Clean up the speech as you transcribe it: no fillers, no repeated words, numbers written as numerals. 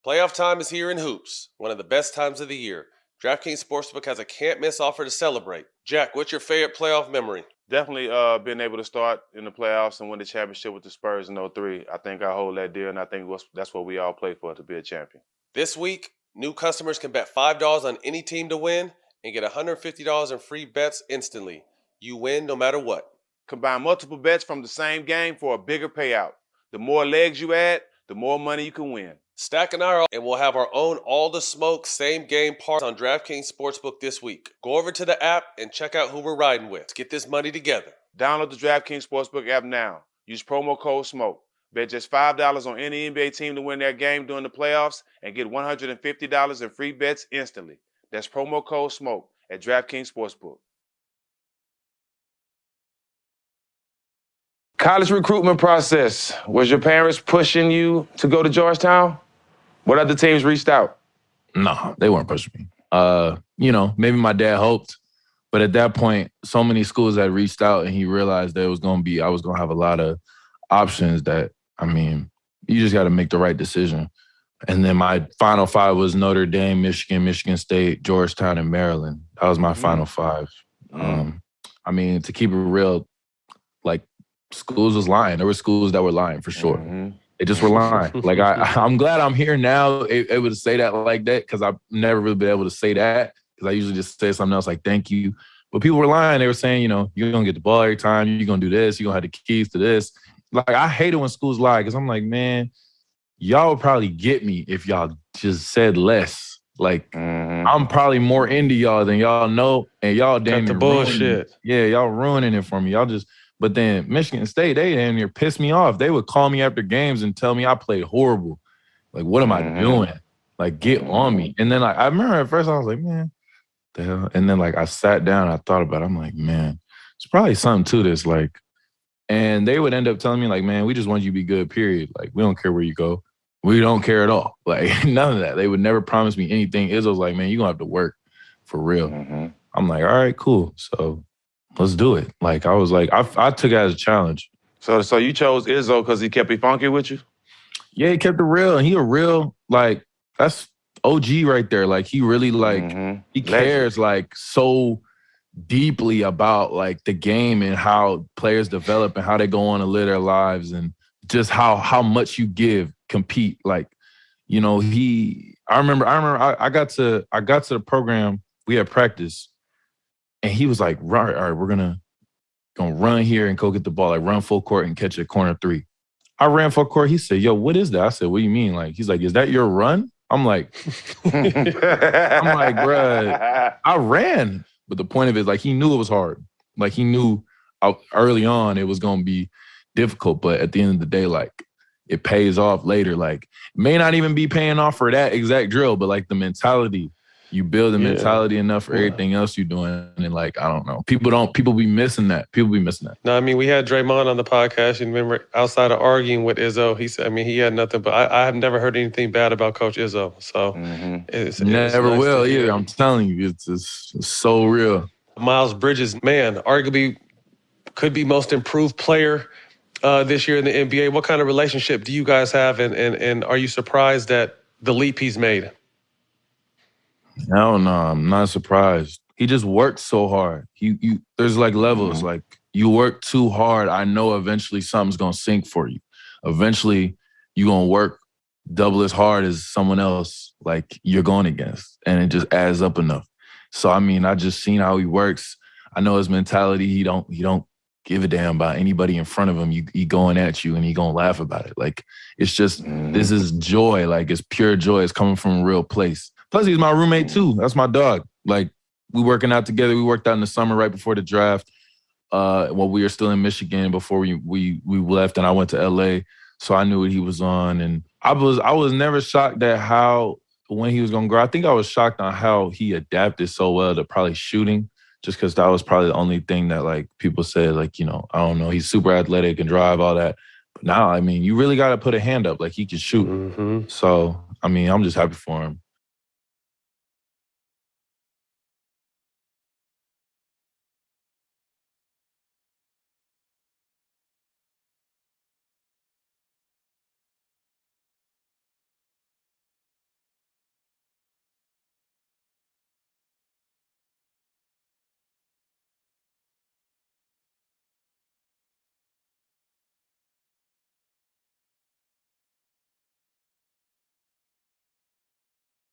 Playoff time is here in hoops, one of the best times of the year. DraftKings Sportsbook has a can't-miss offer to celebrate. Jack, what's your favorite playoff memory? Definitely being able to start in the playoffs and win the championship with the Spurs in 03. I think I hold that deal, and I think that's what we all play for, to be a champion. This week, new customers can bet $5 on any team to win and get $150 in free bets instantly. You win no matter what. Combine multiple bets from the same game for a bigger payout. The more legs you add, the more money you can win. Stack and I and we'll have our own All the Smoke same game party on DraftKings Sportsbook this week. Go over to the app and check out who we're riding with. Let's get this money together. Download the DraftKings Sportsbook app now. Use promo code SMOKE. Bet just $5 on any NBA team to win their game during the playoffs and get $150 in free bets instantly. That's promo code SMOKE at DraftKings Sportsbook. College recruitment process. Was your parents pushing you to go to Georgetown? What other teams reached out? No, they weren't pushing me. Maybe my dad hoped, but at that point, so many schools had reached out and he realized that I was going to have a lot of options that, you just got to make the right decision. And then my final five was Notre Dame, Michigan, Michigan State, Georgetown, and Maryland. That was my final five. To keep it real, schools was lying. There were schools that were lying for sure. Mm-hmm. They just were lying. I'm glad I'm here now able to say that like that because I've never really been able to say that because I usually just say something else like thank you. But people were lying. They were saying, you're going to get the ball every time. You're going to do this. You're going to have the keys to this. I hate it when schools lie because I'm like, man, y'all would probably get me if y'all just said less. I'm probably more into y'all than y'all know. And y'all damn near the bullshit. Yeah, y'all ruining it for me. But then Michigan State, they damn near pissed me off. They would call me after games and tell me I played horrible. What am I doing? Get on me. And then I remember at first I was like, man, the hell? And then I sat down and I thought about it. I'm like, man, it's probably something to this. And they would end up telling me man, we just want you to be good, period. We don't care where you go. We don't care at all. None of that. They would never promise me anything. Izzo's like, man, you're going to have to work for real. I'm like, all right, cool. So let's do it. I took it as a challenge. So you chose Izzo because he kept it funky with you? Yeah, he kept it real. And he a real, that's OG right there. He really, he cares, so deeply about, the game and how players develop and how they go on to live their lives and just how much you compete. I remember I got to the program, we had practice, and he was like, all right, we're gonna run here and go get the ball, run full court and catch a corner three. I ran full court. He said, yo, what is that? I said, what do you mean? He's like, is that your run? I'm like, bruh, I ran. But the point of it is, he knew it was hard. He knew early on it was gonna be difficult, but at the end of the day, it pays off later. It may not even be paying off for that exact drill, but the mentality. You build the mentality enough for everything else you're doing. And I don't know. People be missing that. No, we had Draymond on the podcast. And remember, outside of arguing with Izzo, he said, he had nothing, but I have never heard anything bad about Coach Izzo. So it's never nice will either. I'm telling you, it's so real. Miles Bridges, man, arguably could be most improved player this year in the NBA. What kind of relationship do you guys have? And are you surprised at the leap he's made? Hell no, I'm not surprised. He just works so hard. There's levels. You work too hard, I know eventually something's gonna sink for you. Eventually, you're gonna work double as hard as someone else you're going against, and it just adds up enough. So I just seen how he works. I know his mentality. He don't give a damn about anybody in front of him. He going at you and he gonna laugh about it. It's just this is joy. It's pure joy. It's coming from a real place. Plus, he's my roommate, too. That's my dog. We working out together. We worked out in the summer right before the draft while we were still in Michigan before we left, and I went to L.A., so I knew what he was on. And I was never shocked at when he was going to grow. I think I was shocked on how he adapted so well to probably shooting, just because that was probably the only thing that, people said, I don't know, he's super athletic and drive, all that. But now, you really got to put a hand up. He can shoot. So, I'm just happy for him.